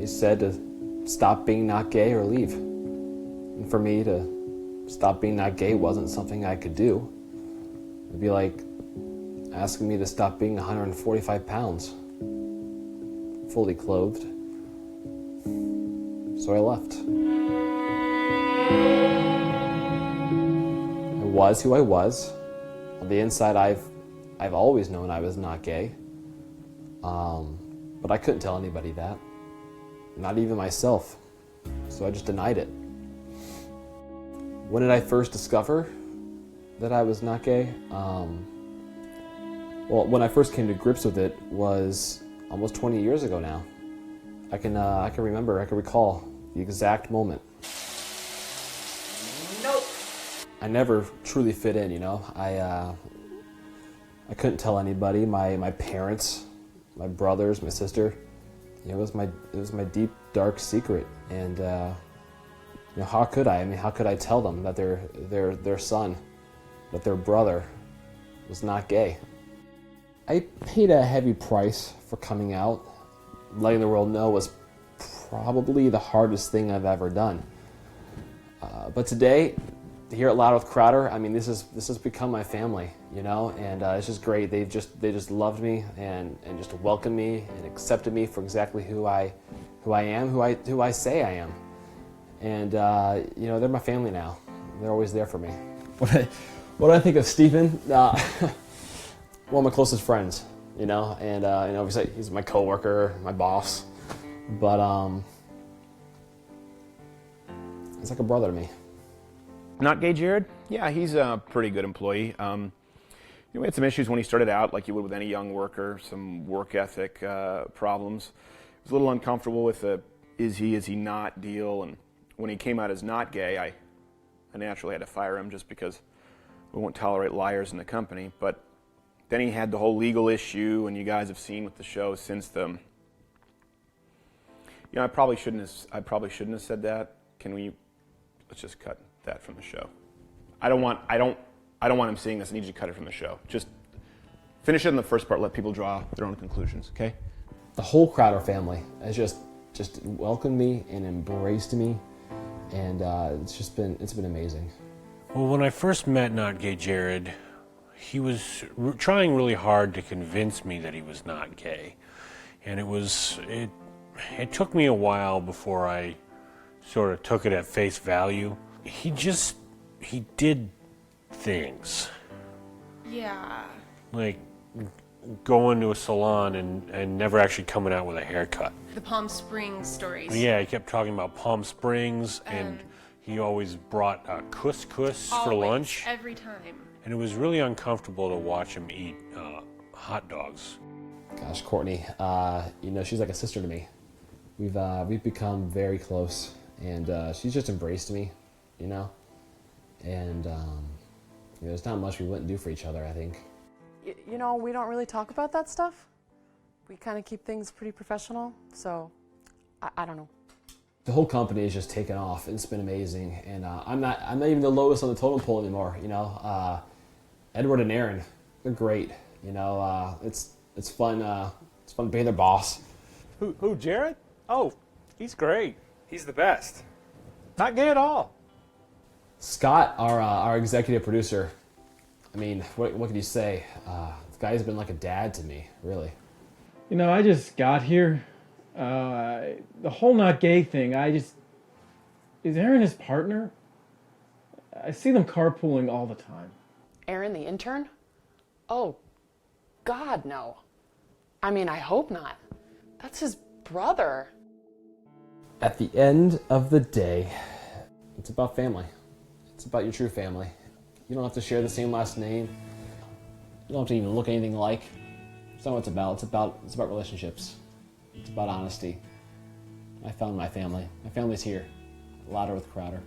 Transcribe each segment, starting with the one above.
he said to stop being not gay or leave. And for me to stop being not gay wasn't something I could do. It'd be like asking me to stop being 145 pounds, fully clothed. So I left. I was who I was. On the inside, I've always known I was not gay. But I couldn't tell anybody that. Not even myself. So I just denied it. When did I first discover that I was not gay? Well, when I first came to grips with it was almost 20 years ago now. I can remember, I can recall the exact moment. Nope. I never truly fit in, you know. I couldn't tell anybody. My parents, my brothers, my sister. You know, it was my deep, dark secret. And you know, how could I? I mean, how could I tell them that their son, that their brother, was not gay? I paid a heavy price for coming out. Letting the world know was probably the hardest thing I've ever done. But today, to hear it loud with Crowder, I mean, this has become my family, you know, and it's just great. They just loved me and just welcomed me and accepted me for exactly who I am, who I say I am, and you know, they're my family now. They're always there for me. What I think of Stephen, one of my closest friends, you know, and you know, obviously he's my coworker, my boss, but he's like a brother to me. Not gay Jared? Yeah, he's a pretty good employee. You know, we had some issues when he started out, like you would with any young worker, some work ethic problems. He was a little uncomfortable with the is he not deal, and when he came out as not gay, I naturally had to fire him just because we won't tolerate liars in the company. But then he had the whole legal issue, and you guys have seen with the show since the. You know, I probably shouldn't have said that. Let's just cut that from the show. I don't want him seeing this. I need you to cut it from the show. Just finish it in the first part. Let people draw their own conclusions. Okay? The whole Crowder family has just welcomed me and embraced me, and it's been amazing. Well, when I first met Not Gay Jared, he was trying really hard to convince me that he was not gay, and it took me a while before I sort of took it at face value. He did things. Yeah. Like going to a salon and never actually coming out with a haircut. The Palm Springs stories. Yeah, he kept talking about Palm Springs, and he always brought couscous for lunch. Every time. And it was really uncomfortable to watch him eat hot dogs. Gosh, Courtney, you know, she's like a sister to me. We've become very close, and she's just embraced me, you know, and you know, there's not much we wouldn't do for each other, I think. You know, we don't really talk about that stuff. We kind of keep things pretty professional, so I don't know. The whole company has just taken off. It's been amazing, and I'm not even the lowest on the totem pole anymore. You know, Edward and Aaron, they're great. You know, it's fun. It's fun being their boss. Who, Jared? Oh, he's great. He's the best. Not gay at all. Scott, our executive producer, I mean, what can you say? This guy's been like a dad to me, really. You know, I just got here. The whole not gay thing, is Aaron his partner? I see them carpooling all the time. Aaron, the intern? Oh, God, no. I mean, I hope not. That's his brother. At the end of the day, it's about family. It's about your true family. You don't have to share the same last name. You don't have to even look anything alike. That's not what it's about. It's about relationships. It's about honesty. I found my family. My family's here. Louder with Crowder.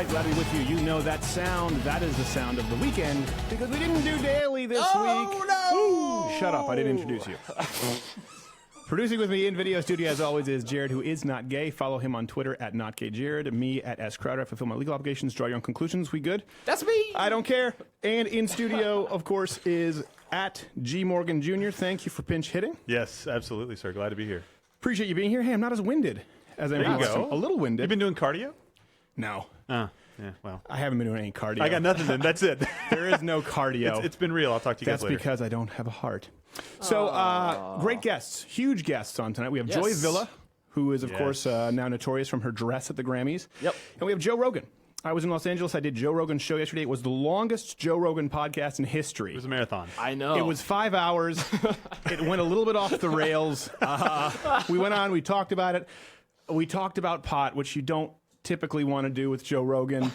right, glad to be with you. You know that sound. That is the sound of the weekend because we didn't do daily this week. Oh, no! Shut up. I didn't introduce you. Producing with me in video studio, as always, is Jared, who is not gay. Follow him on Twitter at NotGayJared. Me at SCrowder. I fulfill my legal obligations. Draw your own conclusions. We good? That's me. I don't care. And in studio, of course, is at G. Morgan Jr. Thank you for pinch hitting. Yes, absolutely, sir. Glad to be here. Appreciate you being here. Hey, I'm not as winded as I There am. you go. A little winded. You've been doing cardio? No. Yeah, well. I haven't been doing any cardio. I got nothing then. That's it. There is no cardio. It's been real. I'll talk to you guys later. That's because I don't have a heart. So, great guests, huge guests on tonight. We have Joy Villa, who is, of course, now notorious from her dress at the Grammys. Yep. And we have Joe Rogan. I was in Los Angeles. I did Joe Rogan's show yesterday. It was the longest Joe Rogan podcast in history. It was a marathon. I know. It was 5 hours. It went a little bit off the rails. We went on. We talked about it. We talked about pot, which you don't typically want to do with Joe Rogan.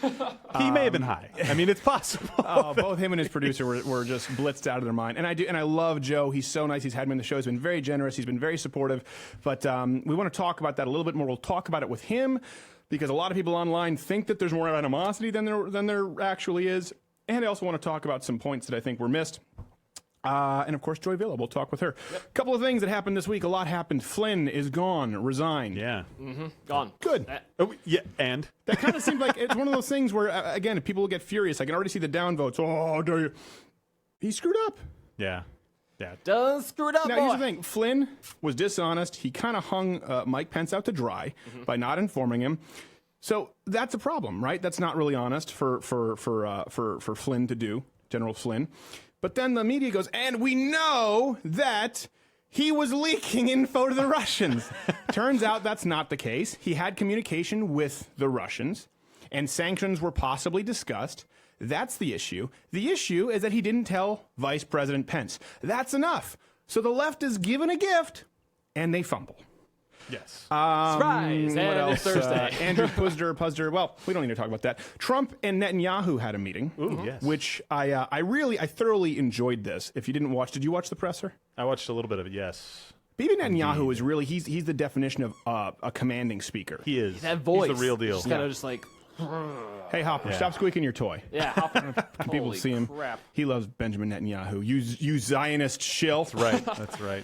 He may have been high. I mean, it's possible. Both him and his producer were just blitzed out of their mind. And I love Joe. He's so nice. He's had me on the show. He's been very generous. He's been very supportive. But we want to talk about that a little bit more. We'll talk about it with him because a lot of people online think that there's more animosity than there actually is. And I also want to talk about some points that I think were missed. And of course, Joy Villa. We'll talk with her. A couple of things that happened this week. A lot happened. Flynn is gone, resigned. Yeah. Gone. Good. Oh, yeah, and? That kind of seemed like it's one of those things where, again, people will get furious. I can already see the downvotes. Oh, do you? He screwed up. Yeah. Yeah. Done screwed up, Now, boy. here's the thing. Flynn was dishonest. He kind of hung Mike Pence out to dry by not informing him. So that's a problem, right? That's not really honest for Flynn to do, General Flynn. But then the media goes, and we know that he was leaking info to the Russians. Turns out that's not the case. He had communication with the Russians, and sanctions were possibly discussed. That's the issue. The issue is that he didn't tell Vice President Pence. That's enough. So the left is given a gift, and they fumble. Yes. Surprise! What And else? it's Thursday. Andrew Puzder. Well, we don't need to talk about that. Trump and Netanyahu had a meeting, Yes. which I thoroughly enjoyed this. If you didn't watch, did you watch the presser? I watched a little bit of it, yes. Bibi Netanyahu is really, he's the definition of a commanding speaker. He is. That voice. He's the real deal. Just kind of just like, Hey, Hopper, stop squeaking your toy. yeah. Can people see him? Crap. He loves Benjamin Netanyahu. You Zionist shill. That's right. That's right.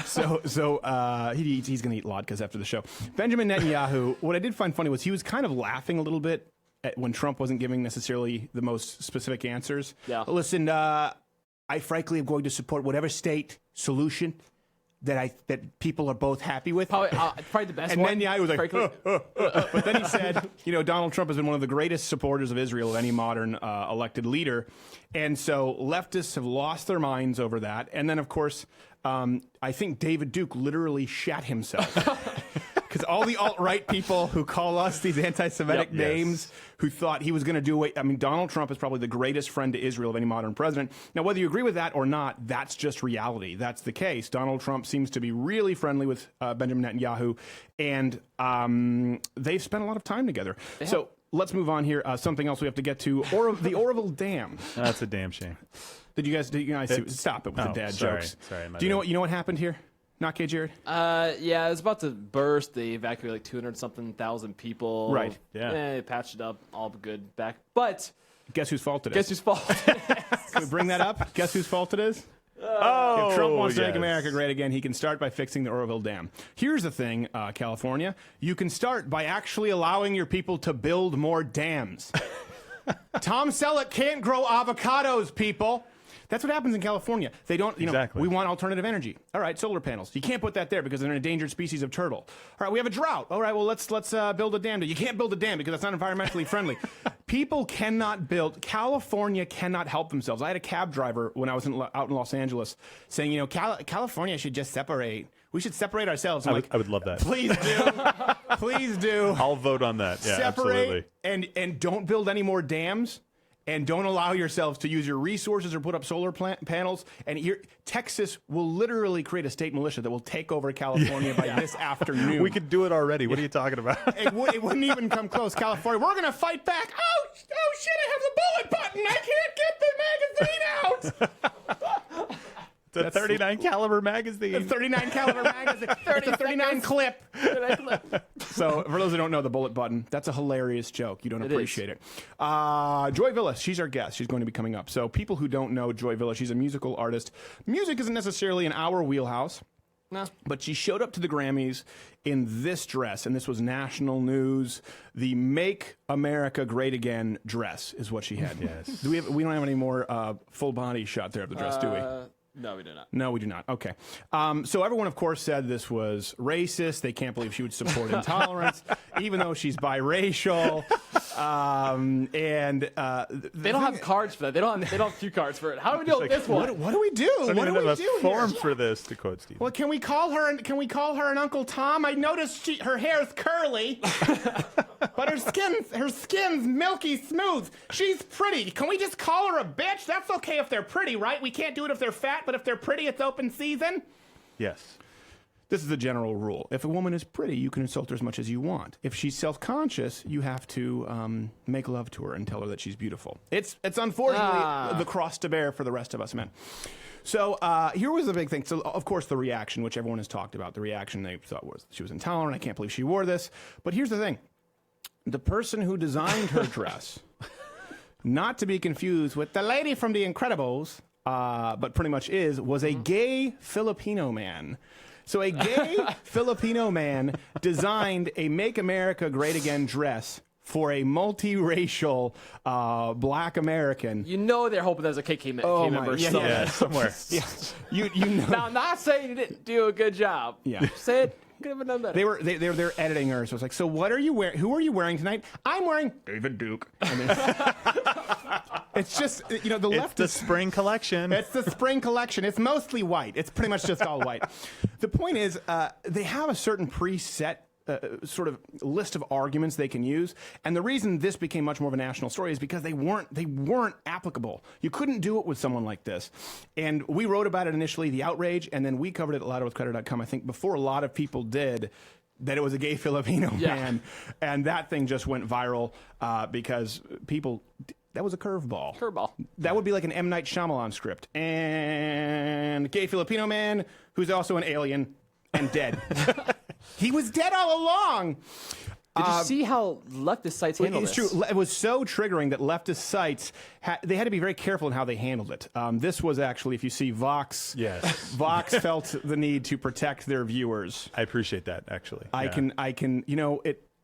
So he's going to eat latkes after the show. Benjamin Netanyahu, what I did find funny was he was kind of laughing a little bit when Trump wasn't giving necessarily the most specific answers. Yeah. Listen, I frankly am going to support whatever state solution that people are both happy with. Probably the best And one. Netanyahu was like, frankly. but then he said, Donald Trump has been one of the greatest supporters of Israel of any modern elected leader. And so leftists have lost their minds over that. And then, of course, I think David Duke literally shat himself. Because all the alt-right people who call us these anti-Semitic names, who thought he was going to do away. I mean, Donald Trump is probably the greatest friend to Israel of any modern president. Now, whether you agree with that or not, that's just reality. That's the case. Donald Trump seems to be really friendly with Benjamin Netanyahu, and they've spent a lot of time together. So let's move on here. Something else we have to get to: the Oroville Dam. That's a damn shame. Did you guys stop it with the dad sorry. jokes? Sorry, my Do you know bad. what happened here? Not gay, Jared? Yeah, it was about to burst. They evacuated like 200-something thousand people. Right, yeah. They patched it up, all good back. But Guess whose fault it is? guess whose fault? Can we bring that up? Guess whose fault it is? Oh, If Trump wants to make yes. America great again, he can start by fixing the Oroville Dam. Here's the thing, California. You can start by actually allowing your people to build more dams. Tom Selleck can't grow avocados, people. That's what happens in California. They don't, Exactly. we want alternative energy. All right, solar panels. You can't put that there because they're an endangered species of turtle. All right, we have a drought. All right, well, let's build a dam. You can't build a dam because that's not environmentally friendly. People cannot build. California cannot help themselves. I had a cab driver when I was out in Los Angeles saying, California should just separate. We should separate ourselves. I'm I would love that. please do. Please do. I'll vote on that. Yeah, absolutely. Separate and don't build any more dams. And don't allow yourselves to use your resources or put up solar panels. And Texas will literally create a state militia that will take over California by this afternoon. We could do it already. What are you talking about? It wouldn't even come close. California, we're going to fight back. Oh, shit, I have the bullet button. I can't get the magazine out. It's The 39 caliber magazine. The 39 caliber magazine. It's a 39 clip. So for those who don't know the bullet button, that's a hilarious joke. You don't appreciate it. Joy Villa, she's our guest. She's going to be coming up. So people who don't know Joy Villa, she's a musical artist. Music isn't necessarily in our wheelhouse. No. But she showed up to the Grammys in this dress, and this was national news. The "Make America Great Again" dress is what she had. Yes. We don't have any more full body shot there of the dress, do we? No, we do not. No, we do not. Okay. So everyone, of course, said this was racist. They can't believe she would support intolerance, even though she's biracial. They don't have cards for that. They don't have cue cards for it. How do we deal with this one? What do we do? I don't What do even we have do a form here? for this, to quote Steve. Well, can we call her an Uncle Tom? I noticed her hair's curly, but her skin's milky smooth. She's pretty. Can we just call her a bitch? That's okay if they're pretty, right? We can't do it if they're fat, but if they're pretty, it's open season. Yes. This is a general rule. If a woman is pretty, you can insult her as much as you want. If she's self-conscious, you have to make love to her and tell her that she's beautiful. It's unfortunately the cross to bear for the rest of us men. So here was the big thing. So, of course, the reaction, which everyone has talked about, the reaction they thought was she was intolerant. I can't believe she wore this. But here's the thing. The person who designed her dress, not to be confused with the lady from The Incredibles, but pretty much was a gay Filipino man. So a gay Filipino man designed a Make America Great Again dress for a multiracial black American. You know they're hoping there's a KK member somewhere. Yeah, somewhere. Yeah. You know. Now, I'm not saying you didn't do a good job. Yeah. Said could have done better. They're editing her, so it's like, so what are you wearing? Who are you wearing tonight? I'm wearing David Duke. I mean, it's just the left. It's the spring collection. It's the spring collection. It's mostly white. It's pretty much just all white. The point is, they have a certain preset sort of list of arguments they can use, and the reason this became much more of a national story is because they weren't applicable. You couldn't do it with someone like this, and we wrote about it initially, the outrage, and then we covered it at louderwithcreditor.com. I think before a lot of people did. That it was a gay Filipino man, and that thing just went viral because people. That was a curveball. That would be like an M. Night Shyamalan script. And gay Filipino man who's also an alien and dead. He was dead all along. Did you see how leftist sites handled this? It's true. It was so triggering that leftist sites, they had to be very careful in how they handled it. This was actually, if you see Vox, Vox felt the need to protect their viewers. I appreciate that, actually. I can,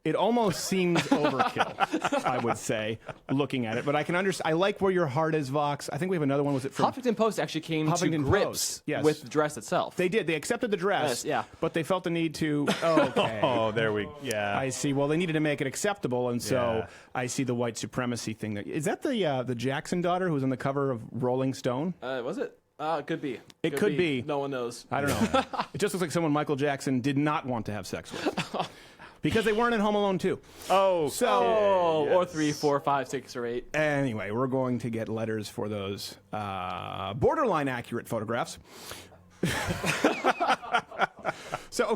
it almost seems overkill, I would say, looking at it. But I can understand. I like where your heart is, Vox. I think we have another one. Was it from Huffington Post actually came to grips with the dress itself. They did. They accepted the dress. Yes, but they felt the need to. Okay. Oh, there we. Yeah. I see. Well, they needed to make it acceptable, and so I see the white supremacy thing. Is that the Jackson daughter who was on the cover of Rolling Stone? Was it? It could be. It could be. No one knows. I don't know. It just looks like someone Michael Jackson did not want to have sex with. Because they weren't in Home Alone 2. Oh, so or 3, 4, 5, 6, or 8. Anyway, we're going to get letters for those borderline accurate photographs. So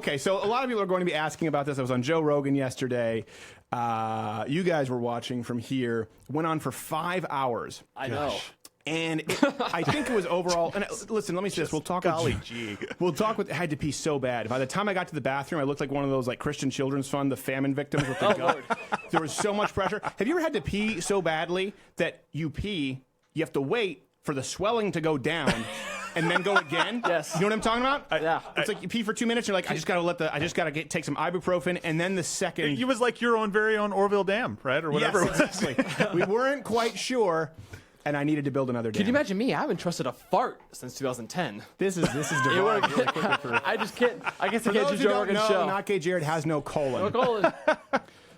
a lot of people are going to be asking about this. I was on Joe Rogan yesterday. You guys were watching from here. Went on for 5 hours. I know. And I think it was overall. And listen, let me say this. We'll talk. We'll talk with. I had to pee so bad. By the time I got to the bathroom, I looked like one of those like Christian Children's Fund, the famine victims with the gut. There was so much pressure. Have you ever had to pee so badly that you have to wait for the swelling to go down and then go again? Yes. You know what I'm talking about? Yeah. It's like you pee for 2 minutes. You're like, I just gotta take some ibuprofen, and then the second. It was like your own very own Orville Dam, right, or whatever. Yes, exactly. We weren't quite sure. And I needed to build another dam. Can you imagine me? I haven't trusted a fart since 2010. This is divine really quickly for. I just can't. I guess I For can't those do who Joe don't Rogan's know, show. Not Gay Jared has no colon. No colon.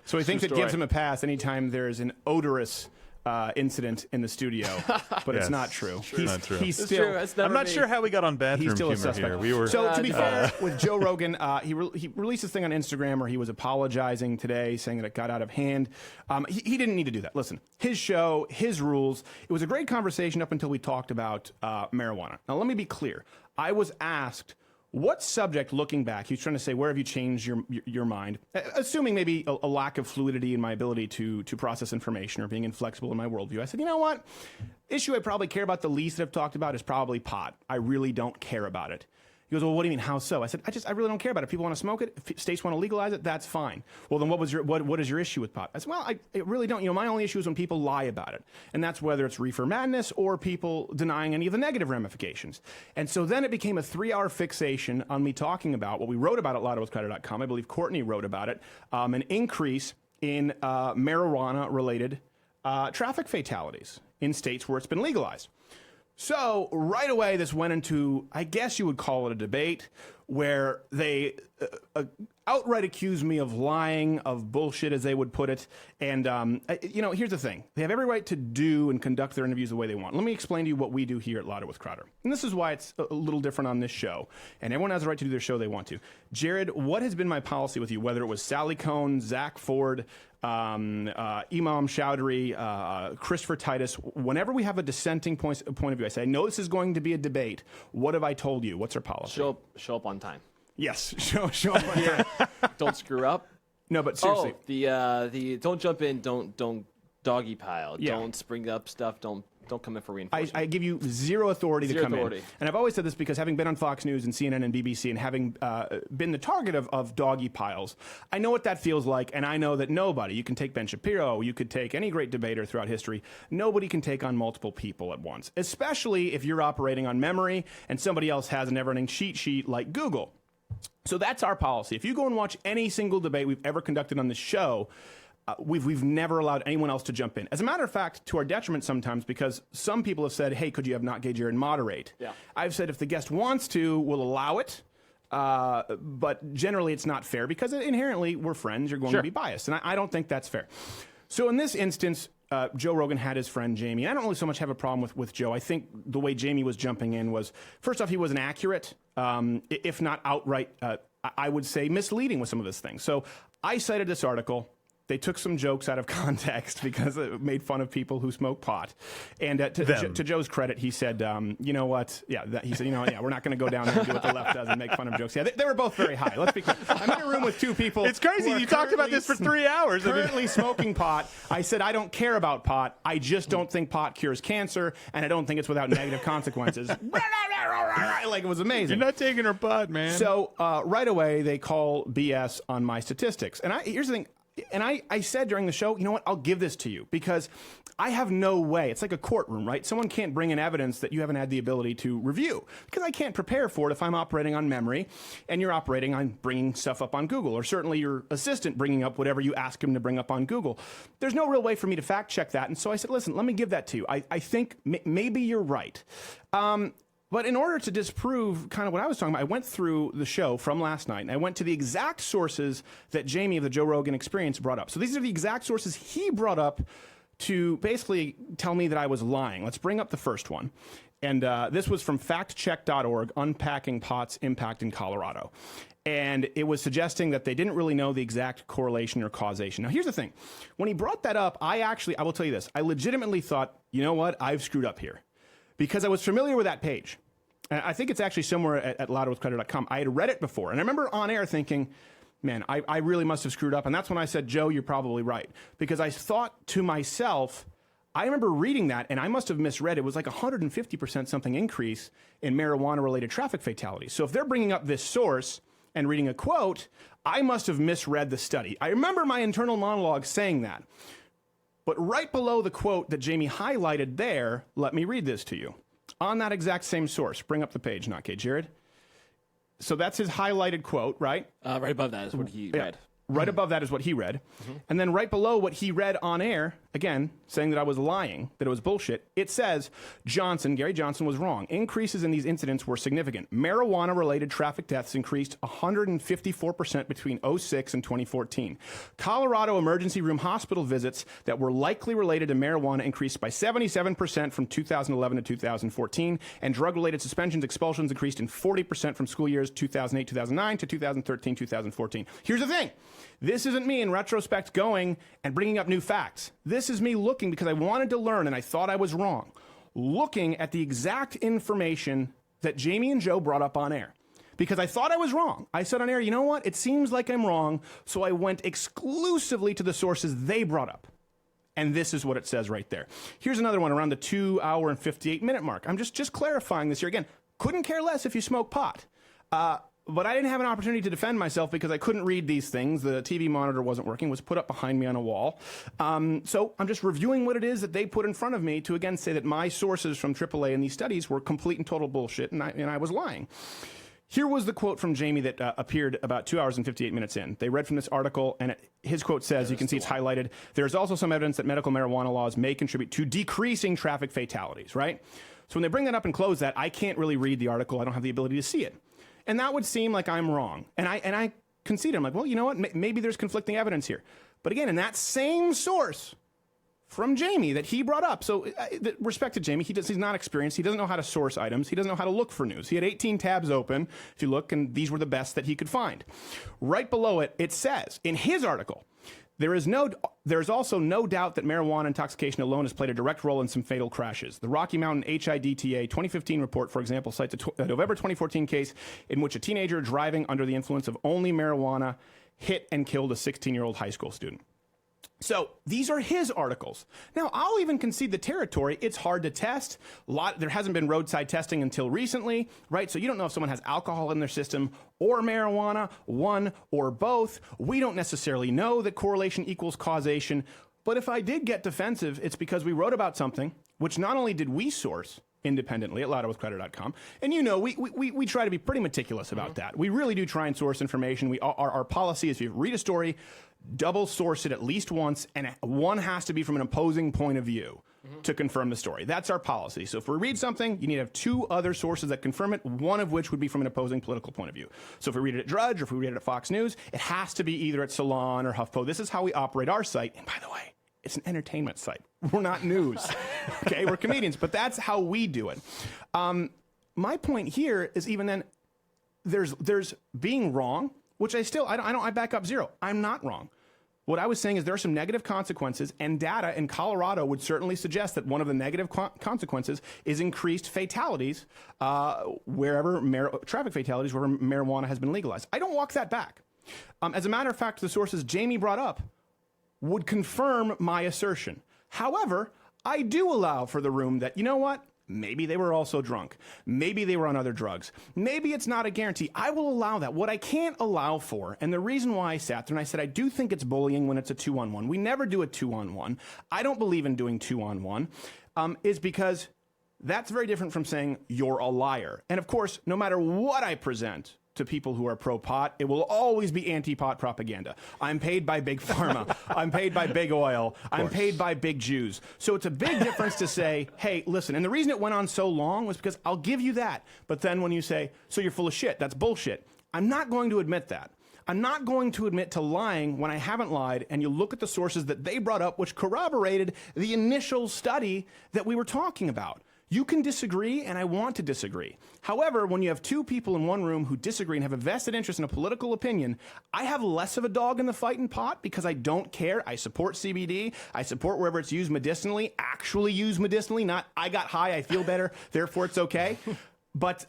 So he thinks it story. gives him a pass anytime there's an odorous incident in the studio, but it's not true. Not true. He's It's still. true. It's never I'm not me. sure how we got on He's bathroom still a humor suspect. here. We were. So to be just- fair, with Joe Rogan, he released this thing on Instagram where he was apologizing today, saying that it got out of hand. He didn't need to do that. Listen, his show, his rules. It was a great conversation up until we talked about marijuana. Now, let me be clear. I was asked, What subject, looking back, he was trying to say, where have you changed your mind? Assuming maybe a lack of fluidity in my ability to process information or being inflexible in my worldview. I said, you know what? Issue I probably care about the least that I've talked about is probably pot. I really don't care about it. He goes, well, what do you mean? How so? I said, I really don't care about it. If people want to smoke it, if states want to legalize it, that's fine. Well, then what is your issue with pot? I said, well, I really don't. My only issue is when people lie about it. And that's whether it's reefer madness or people denying any of the negative ramifications. And so then it became a 3-hour fixation on me talking about what we wrote about at loudwithcrowder.com. I believe Courtney wrote about it, an increase in marijuana-related traffic fatalities in states where it's been legalized. So right away, this went into, I guess you would call it a debate, where they outright accused me of lying, of bullshit, as they would put it. And, here's the thing. They have every right to do and conduct their interviews the way they want. Let me explain to you what we do here at Louder with Crowder. And this is why it's a little different on this show. And everyone has the right to do their show they want to. Jared, what has been my policy with you, whether it was Sally Cohn, Zach Ford, Imam Chowdhury, Christopher Titus, whenever we have a dissenting point of view, I say, I know this is going to be a debate. What have I told you? What's our policy? Show up on time. Yes, show up on time. Don't screw up. No, but seriously. The don't jump in, don't doggy pile, Yeah. don't spring up stuff, don't come in for reinforcement. I give you zero authority to come authority. in. And I've always said this because having been on Fox News and CNN and BBC and having been the target of doggy piles, I know what that feels like, and I know that nobody, you can take Ben Shapiro, you could take any great debater throughout history, nobody can take on multiple people at once, especially if you're operating on memory and somebody else has an never-ending cheat sheet like Google. So that's our policy. If you go and watch any single debate we've ever conducted on this show, we've never allowed anyone else to jump in. As a matter of fact, to our detriment sometimes, because some people have said, hey, could you have not gay Jared moderate? Yeah. I've said if the guest wants to, we'll allow it. But generally it's not fair because inherently we're friends. You're going to be biased. And I don't think that's fair. So in this instance, Joe Rogan had his friend Jamie. I don't really so much have a problem with Joe. I think the way Jamie was jumping in was, first off, he wasn't accurate, if not outright, I would say misleading with some of his things. So I cited this article. They took some jokes out of context because it made fun of people who smoke pot. And to Joe's credit, he said, you know what? Yeah, he said, we're not going to go down there and do what the left does and make fun of jokes. Yeah, they were both very high. Let's be clear. I'm in a room with two people. It's crazy. You talked about this for 3 hours. Currently smoking pot. I said, I don't care about pot. I just don't think pot cures cancer, and I don't think it's without negative consequences. Like, it was amazing. You're not taking her pot, man. So right away, they call BS on my statistics. And here's the thing. And I said during the show, you know what, I'll give this to you because I have no way. It's like a courtroom, right? Someone can't bring in evidence that you haven't had the ability to review because I can't prepare for it if I'm operating on memory and you're operating on bringing stuff up on Google, or certainly your assistant bringing up whatever you ask him to bring up on Google. There's no real way for me to fact check that. And so I said, listen, let me give that to you. I think maybe you're right. But in order to disprove kind of what I was talking about, I went through the show from last night, and I went to the exact sources that Jamie of the Joe Rogan Experience brought up. So these are the exact sources he brought up to basically tell me that I was lying. Let's bring up the first one. And this was from factcheck.org, Unpacking Pot's Impact in Colorado. And it was suggesting that they didn't really know the exact correlation or causation. Now, here's the thing. When he brought that up, I will tell you this. I legitimately thought, you know what, I've screwed up here. Because I was familiar with that page. And I think it's actually somewhere at louderwithcrowder.com. I had read it before. And I remember on air thinking, man, I really must have screwed up. And that's when I said, Joe, you're probably right. Because I thought to myself, I remember reading that, and I must have misread. It was like 150% something increase in marijuana-related traffic fatalities. So if they're bringing up this source and reading a quote, I must have misread the study. I remember my internal monologue saying that. But right below the quote that Jamie highlighted there, let me read this to you. On that exact same source, bring up the page, not Kate Jared. So that's his highlighted quote, right? Right above that is what he read. Right above that is what he read. And then right below what he read on air, again, saying that I was lying, that it was bullshit, it says, Gary Johnson was wrong. Increases in these incidents were significant. Marijuana-related traffic deaths increased 154% between 2006 and 2014. Colorado emergency room hospital visits that were likely related to marijuana increased by 77% from 2011 to 2014, and drug-related suspensions, expulsions increased in 40% from school years 2008-2009 to 2013-2014. Here's the thing. This isn't me in retrospect going and bringing up new facts. This is me looking because I wanted to learn and I thought I was wrong. Looking at the exact information that Jamie and Joe brought up on air. because I thought I was wrong. I said on air, you know what? It seems like I'm wrong, so I went exclusively to the sources they brought up. And this is what it says right there. Here's another one around the 2 hour and 58 minute mark. I'm just clarifying this here again. Couldn't care less if you smoke pot. But I didn't have an opportunity to defend myself because I couldn't read these things. The TV monitor wasn't working. It was put up behind me on a wall. So I'm just reviewing what it is that they put in front of me to again say that my sources from AAA in these studies were complete and total bullshit, and I was lying. Here was the quote from Jamie that appeared about 2 hours and 58 minutes in. They read from this article, and his quote says, you can see it's highlighted, there's also some evidence that medical marijuana laws may contribute to decreasing traffic fatalities, right? So when they bring that up and close that, I can't really read the article. I don't have the ability to see it. And that would seem like I'm wrong. And I concede. I'm like, well, you know what? Maybe there's conflicting evidence here. But again, in that same source from Jamie that he brought up. So respect to Jamie. He's not experienced. He doesn't know how to source items. He doesn't know how to look for news. He had 18 tabs open, if you look, and these were the best that he could find. Right below it, it says, in his article, there's also no doubt that marijuana intoxication alone has played a direct role in some fatal crashes. The Rocky Mountain HIDTA 2015 report, for example, cites a November 2014 case in which a teenager driving under the influence of only marijuana hit and killed a 16-year-old high school student. So these are his articles. Now, I'll even concede the territory. It's hard to test. There hasn't been roadside testing until recently, right? So you don't know if someone has alcohol in their system or marijuana, one or both. We don't necessarily know that correlation equals causation. But if I did get defensive, it's because we wrote about something which not only did we source independently at loudwithcrowder.com, and you know, we try to be pretty meticulous about that. We really do try and source information. Our policy is if you read a story, double source it at least once, and one has to be from an opposing point of view to confirm the story. That's our policy. So if we read something, you need to have two other sources that confirm it, one of which would be from an opposing political point of view. So if we read it at Drudge or if we read it at Fox News, it has to be either at Salon or HuffPo. This is how we operate our site. And by the way, it's an entertainment site. We're not news. Okay, we're comedians, but that's how we do it. My point here is even then, there's being wrong, which I back up zero. I'm not wrong. What I was saying is there are some negative consequences, and data in Colorado would certainly suggest that one of the negative consequences is increased fatalities traffic fatalities where marijuana has been legalized. I don't walk that back. As a matter of fact, the sources Jamie brought up would confirm my assertion. However, I do allow for the room that, you know what? Maybe they were also drunk. Maybe they were on other drugs. Maybe it's not a guarantee. I will allow that. What I can't allow for, and the reason why I sat there and I said I do think it's bullying when it's a 2-on-1. We never do a 2-on-1. I don't believe in doing 2-on-1, is because that's very different from saying you're a liar. And of course, no matter what I present to people who are pro-pot, it will always be anti-pot propaganda. I'm paid by Big Pharma. I'm paid by Big Oil. I'm paid by Big Jews. So it's a big difference to say, hey, listen, and the reason it went on so long was because I'll give you that. But then when you say, so you're full of shit, that's bullshit. I'm not going to admit that. I'm not going to admit to lying when I haven't lied, and you look at the sources that they brought up, which corroborated the initial study that we were talking about. You can disagree, and I want to disagree. However, when you have two people in one room who disagree and have a vested interest in a political opinion, I have less of a dog in the fight in pot because I don't care. I support CBD. I support wherever it's used medicinally, actually used medicinally, not I got high, I feel better, therefore it's okay. But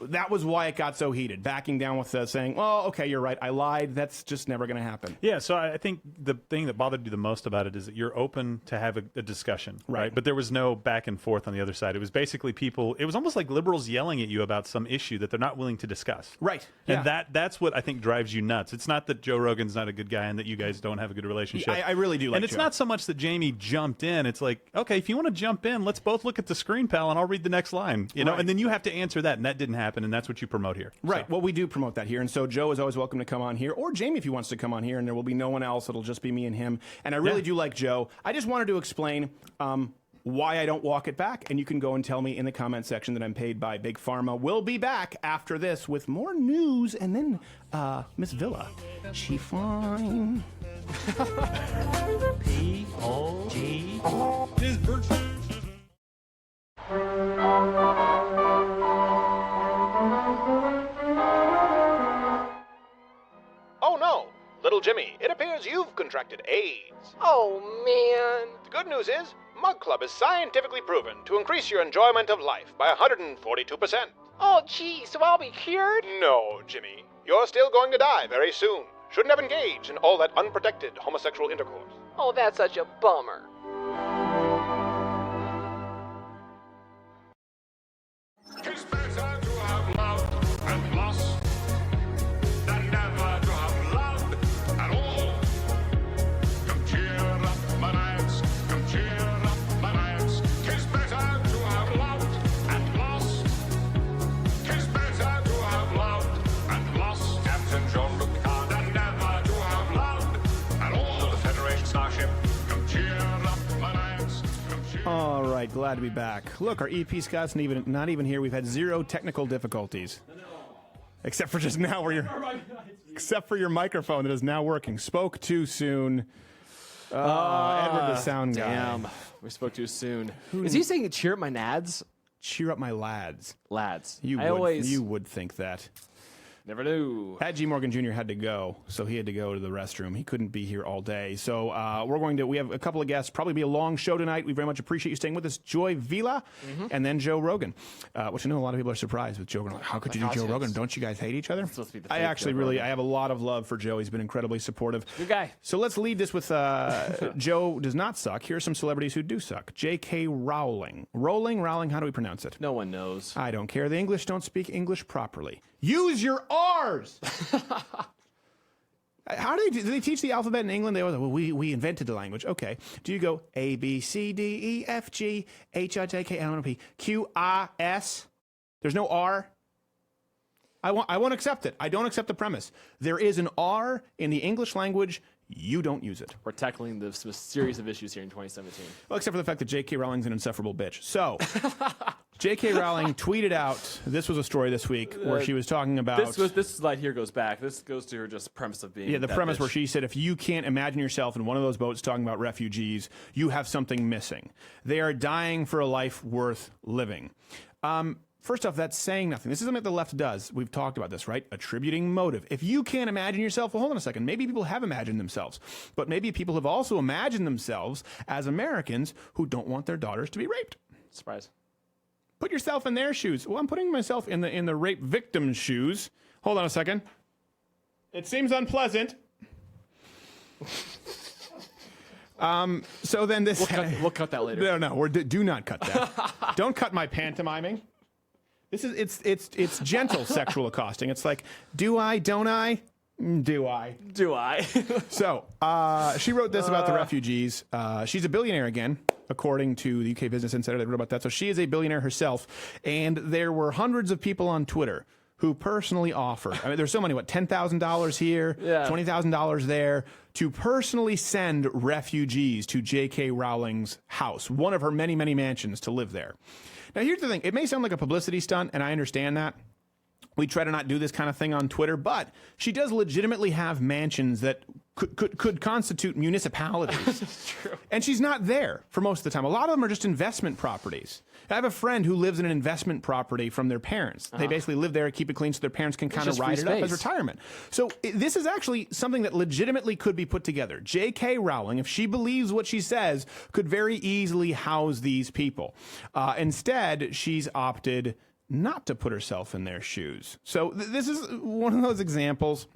that was why it got so heated, backing down with saying, oh, okay, you're right, I lied. That's just never going to happen. Yeah, so I think the thing that bothered you the most about it is that you're open to have a discussion, right? But there was no back and forth on the other side. It was basically people, it was almost like liberals yelling at you about some issue that they're not willing to discuss. Right. And that's what I think drives you nuts. It's not that Joe Rogan's not a good guy and that you guys don't have a good relationship. I really do like And it's Joe. not so much that Jamie jumped in. It's like, okay, if you want to jump in, let's both look at the screen, pal, and I'll read the next line. You know, and then you have to answer that, and that didn't happen, and that's what you promote here. Right. Well, we do promote that here. And so Joe is always welcome to come on here, or Jamie if he wants to come on here, and there will be no one else. It'll just be me and him. And I really do like Joe. I just wanted to explain why I don't walk it back. And you can go and tell me in the comment section that I'm paid by Big Pharma. We'll be back after this with more news. And then Miss Villa, she fine. P-O-G. Oh no, little Jimmy, it appears you've contracted AIDS. Oh, man. The good news is, Mug Club is scientifically proven to increase your enjoyment of life by 142%. Oh, gee, so I'll be cured? No, Jimmy. You're still going to die very soon. Shouldn't have engaged in all that unprotected homosexual intercourse. Oh, that's such a bummer. It's better to have loved and lost than never to have loved at all. Come cheer up my nights, come cheer up my nights. 'Tis better to have loved and lost. 'Tis better to have loved and lost. Captain Jean-Luc Picard than never to have loved at all. The Federation starship, come cheer up my nights, come cheer. All right, glad to be back. Look, our EP Scott's not even here. We've had zero technical difficulties. Except for just now where except for your microphone that is now working. Spoke too soon. Edward the sound guy. Damn, we spoke too soon. Is he saying cheer up my nads? Cheer up my lads. Lads. You would think that. Never knew. Pat G. Morgan Jr. had to go, so he had to go to the restroom. He couldn't be here all day. So we have a couple of guests, probably be a long show tonight. We very much appreciate you staying with us. Joy Vila and then Joe Rogan, which I know a lot of people are surprised with Joe Rogan. Like, how could you do Joe Rogan? Don't you guys hate each other? I actually really, I have a lot of love for Joe. He's been incredibly supportive. Good guy. So let's lead this with Joe does not suck. Here are some celebrities who do suck. J.K. Rowling. Rowling, how do we pronounce it? No one knows. I don't care. The English don't speak English properly. Use your R's! How do they teach the alphabet in England? They always, well, we invented the language. Okay. Do you go A, B, C, D, E, F, G, H, I, J, K, L, M, N, P, Q, R, S? There's no R? I won't accept it. I don't accept the premise. There is an R in the English language. You don't use it. We're tackling the series of issues here in 2017. Well, except for the fact that J.K. Rowling's an insufferable bitch. So, J.K. Rowling tweeted out, this was a story this week, where she was talking about... This slide here goes back. This goes to her just premise of being the premise bitch. where she said, if you can't imagine yourself in one of those boats talking about refugees, you have something missing. They are dying for a life worth living. First off, that's saying nothing. This is something that the left does. We've talked about this, right? Attributing motive. If you can't imagine yourself, well, hold on a second. Maybe people have imagined themselves. But maybe people have also imagined themselves as Americans who don't want their daughters to be raped. Surprise. Put yourself in their shoes. Well, I'm putting myself in the rape victim's shoes. Hold on a second. It seems unpleasant. So then this... We'll cut that later. No, do not cut that. Don't cut my pantomiming. This is it's gentle sexual accosting. It's like, do I? Don't I? Do I? Do I? So she wrote this about the refugees. She's a billionaire again, according to the UK Business Insider. They wrote about that. So she is a billionaire herself, and there were hundreds of people on Twitter who personally offered. I mean, there's so many. What, $10,000 here, $20,000 there, to personally send refugees to J.K. Rowling's house, one of her many, many mansions, to live there. Now, here's the thing. It may sound like a publicity stunt, and I understand that. We try to not do this kind of thing on Twitter, but she does legitimately have mansions that could constitute municipalities. That's true. And she's not there for most of the time. A lot of them are just investment properties. I have a friend who lives in an investment property from their parents. They basically live there, keep it clean so their parents can kind of ride it up as retirement. So this is actually something that legitimately could be put together. J.K. Rowling, if she believes what she says, could very easily house these people. Instead, she's opted not to put herself in their shoes. So this is one of those examples.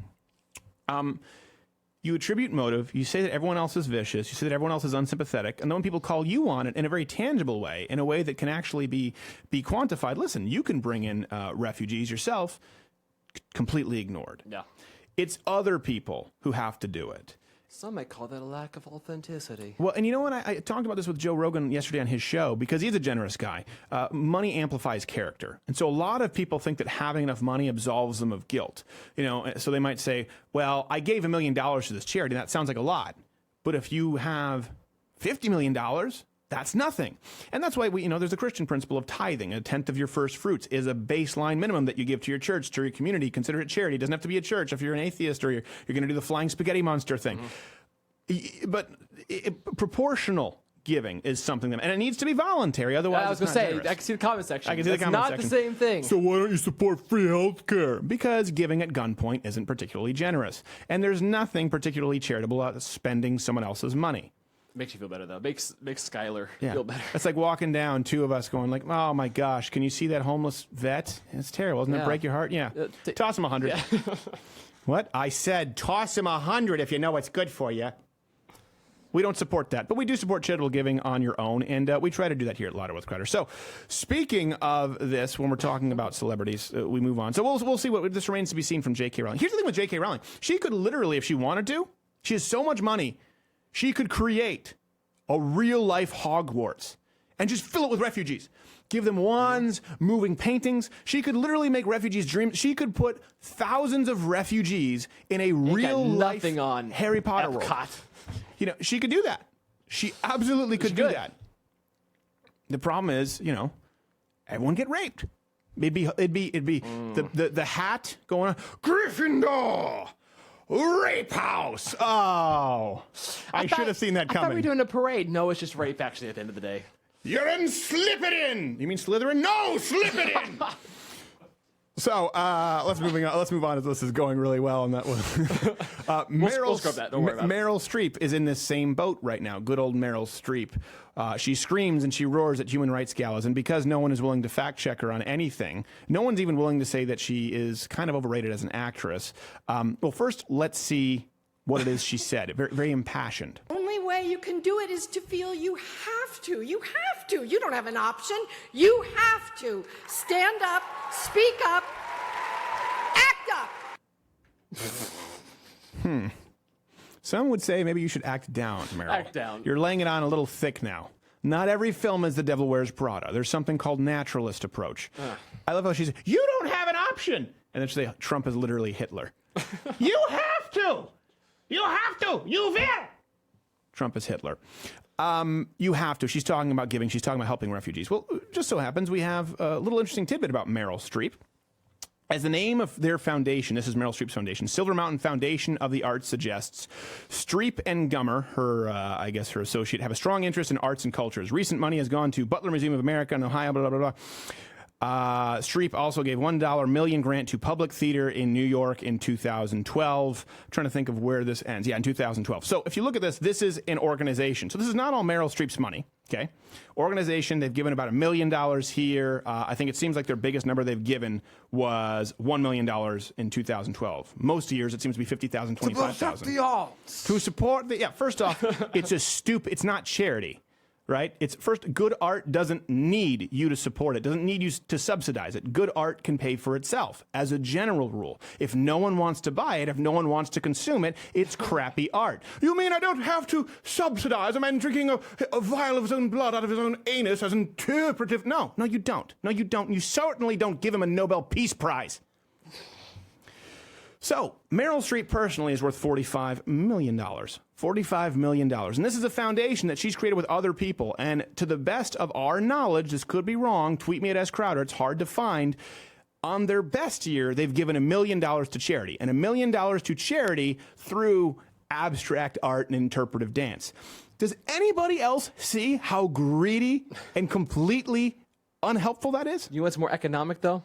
You attribute motive, you say that everyone else is vicious, you say that everyone else is unsympathetic, and then when people call you on it in a very tangible way, in a way that can actually be quantified, listen, you can bring in refugees yourself, completely ignored. Yeah. It's other people who have to do it. Some might call that a lack of authenticity. Well, and you know what? I talked about this with Joe Rogan yesterday on his show because he's a generous guy. Money amplifies character. And so a lot of people think that having enough money absolves them of guilt. You know, so they might say, well, I gave $1 million to this charity, and that sounds like a lot. But if you have $50 million, that's nothing. And that's why there's a Christian principle of tithing. 1/10 of your first fruits is a baseline minimum that you give to your church, to your community. Consider it charity. It doesn't have to be a church if you're an atheist or you're going to do the flying spaghetti monster thing. But proportional giving is something that, and it needs to be voluntary. Otherwise, I was going to say, I can see the comment section. It's not the same thing. So why don't you support free health care? Because giving at gunpoint isn't particularly generous. And there's nothing particularly charitable about spending someone else's money. Makes you feel better though. Makes Skylar Yeah. feel better. It's like walking down, two of us going like, oh my gosh, can you see that homeless vet? It's terrible. Doesn't it Yeah. break your heart? Yeah. Toss him 100. What? I said toss him 100 if you know what's good for you. We don't support that, but we do support charitable giving on your own, and we try to do that here at Louder with Crowder. So, speaking of this, when we're talking about celebrities, we move on. So we'll see what this remains to be seen from J.K. Rowling. Here's the thing with J.K. Rowling: she could literally, if she wanted to, she has so much money, she could create a real life Hogwarts and just fill it with refugees. Give them wands, moving paintings. She could literally make refugees dream. She could put thousands of refugees in a real life on Harry Potter world. You know, she could do that. She absolutely could do that. The problem is, you know, everyone get raped. It'd be the hat going on. Gryffindor, rape house. Oh, I should have seen that I thought we coming. were doing a parade. No, it's just rape. Actually, at the end of the day. You're in Slytherin. You mean Slytherin? No, Slytherin. So let's move on as this is going really well on that one. We'll scrub that. Don't worry about it. Meryl Streep is in this same boat right now. Good old Meryl Streep. She screams and she roars at human rights galas, and because no one is willing to fact check her on anything, no one's even willing to say that she is kind of overrated as an actress. Well, first let's see what it is she said. Very, very impassioned. Only way you can do it is to feel you have to. You have to. You don't have an option. You have to. Stand up, speak up, act up. Some would say maybe you should act down, Meryl. Act down. You're laying it on a little thick now. Not every film is The Devil Wears Prada. There's something called naturalist approach. I love how she says, you don't have an option. And then she says, Trump is literally Hitler. You have to. You have to. You will. Trump is Hitler. You have to. She's talking about giving. She's talking about helping refugees. Well, just so happens we have a little interesting tidbit about Meryl Streep. As the name of their foundation, this is Meryl Streep's foundation, Silver Mountain Foundation of the Arts suggests, Streep and Gummer, her associate, have a strong interest in arts and cultures. Recent money has gone to Butler Museum of America in Ohio, blah, blah, blah, blah. Streep also gave $1 million grant to Public Theater in New York in 2012. I'm trying to think of where this ends. Yeah, in 2012. So if you look at this, this is an organization. So this is not all Meryl Streep's money. Okay. Organization, they've given about $1 million here. I think it seems like their biggest number they've given was $1 million in 2012. Most years it seems to be $50,000, $25,000. To support the, first off, it's not charity. Right? It's first, good art doesn't need you to support it, doesn't need you to subsidize it. Good art can pay for itself as a general rule. If no one wants to buy it, if no one wants to consume it, it's crappy art. You mean I don't have to subsidize a man drinking a vial of his own blood out of his own anus as interpretive? No, you don't. No, you don't. You certainly don't give him a Nobel Peace Prize. So, Meryl Streep personally is worth $45 million. $45 million. And this is a foundation that she's created with other people. And to the best of our knowledge, this could be wrong, tweet me at S. Crowder, it's hard to find. On their best year, they've given $1 million to charity. And $1 million to charity through abstract art and interpretive dance. Does anybody else see how greedy and completely unhelpful that is? You know what's more economic, though?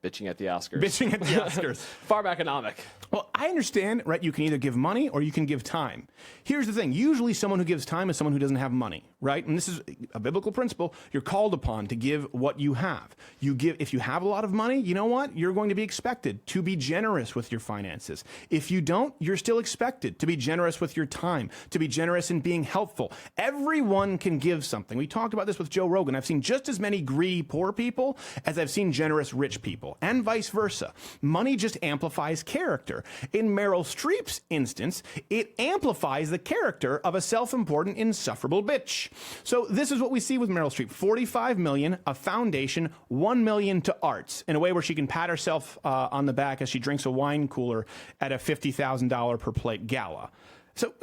Bitching at the Oscars. Bitching at the Oscars. Far economic. Well, I understand, right? You can either give money or you can give time. Here's the thing. Usually someone who gives time is someone who doesn't have money, right? And this is a biblical principle. You're called upon to give what you have. If you have a lot of money, you know what? You're going to be expected to be generous with your finances. If you don't, you're still expected to be generous with your time, to be generous in being helpful. Everyone can give something. We talked about this with Joe Rogan. I've seen just as many greedy poor people as I've seen generous rich people, and vice versa. Money just amplifies character. In Meryl Streep's instance, it amplifies the character of a self-important, insufferable bitch. So this is what we see with Meryl Streep. $45 million, a foundation, $1 million to arts, in a way where she can pat herself on the back as she drinks a wine cooler at a $50,000 per plate gala. So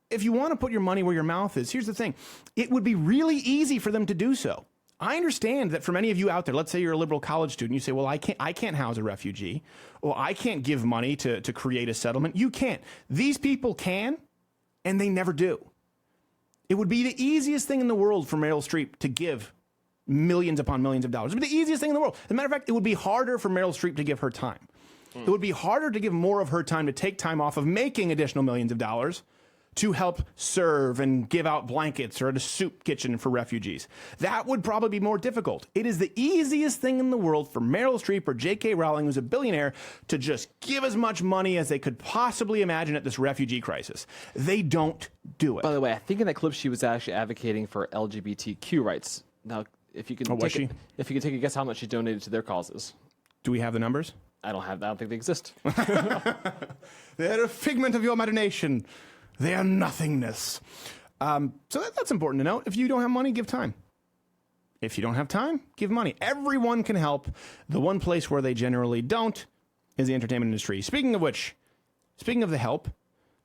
if you want to put your money where your mouth is, here's the thing. It would be really easy for them to do so. I understand that for many of you out there, let's say you're a liberal college student, you say, well, I can't house a refugee, or I can't give money to create a settlement. You can't. These people can, and they never do. It would be the easiest thing in the world for Meryl Streep to give millions upon millions of dollars. It would be the easiest thing in the world. As a matter of fact, it would be harder for Meryl Streep to give her time. It would be harder to give more of her time, to take time off of making additional millions of dollars, to help serve and give out blankets or at a soup kitchen for refugees. That would probably be more difficult. It is the easiest thing in the world for Meryl Streep or J.K. Rowling, who's a billionaire, to just give as much money as they could possibly imagine at this refugee crisis. They don't do it. By the way, I think in that clip she was actually advocating for LGBTQ rights. Now, if you can if you can take a guess how much she donated to their causes. Do we have the numbers? I don't think they exist. They're a figment of your imagination. They are nothingness. So that's important to note. If you don't have money, give time. If you don't have time, give money. Everyone can help. The one place where they generally don't is the entertainment industry. Speaking of which, speaking of the help,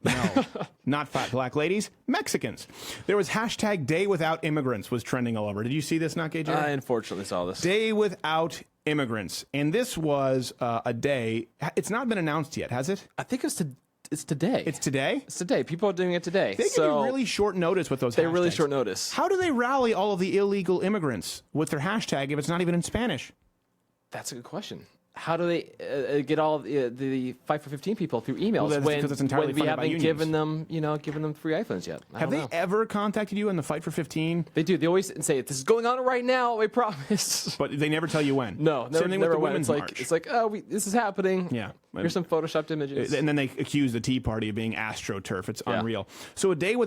no, not fat black ladies, Mexicans. There was hashtag Day Without Immigrants was trending all over. Did you see this, not gay, Jerry? I unfortunately saw this. Day Without Immigrants. And this was a day. It's not been announced yet, has it? I think it's today. It's today? It's today. People are doing it today. They give you really short notice with those hashtags. They're really short notice. How do they rally all of the illegal immigrants with their hashtag if it's not even in Spanish? That's a good question. How do they get all the Fight for 15 people through emails Well, when it's entirely we funded by haven't unions. given them free iPhones yet? Have they ever contacted you in the Fight for 15? They do. They always say, this is going on right now, I promise. But they never tell you when. No, Same thing with the Women's March. It's like, oh, this is happening. Yeah. Here's some photoshopped images. And then they accuse the Tea Party of being AstroTurf. It's unreal. So a day with